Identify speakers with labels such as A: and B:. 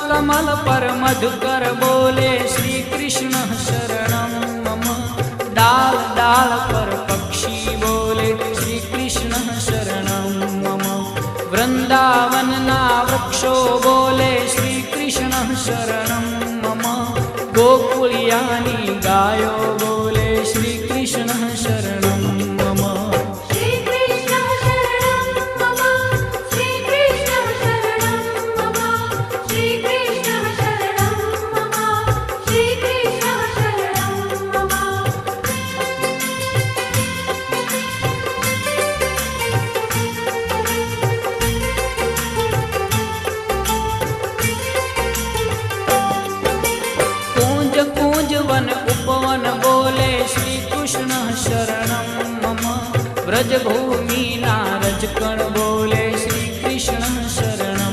A: कमल पर मधुकर बोले श्री कृष्ण शरणं मम। डाल डाल पर पक्षी बोले श्री कृष्ण शरणं मम। वृंदावन ना वृक्षो बोले श्री कृष्ण शरणं मम। गोकुलियानी गायो बोले श्री कृष्ण शरणं मम।
B: श्री कृष्ण शरणं मम। श्री कृष्ण शरणं मम। श्री कृष्ण शरणं मम। श्री कृष्ण शरणं मम।
A: कूंज कूंज वन उपवन बोले श्री कृष्ण शरणं मम। ब्रज भूमि नारज कण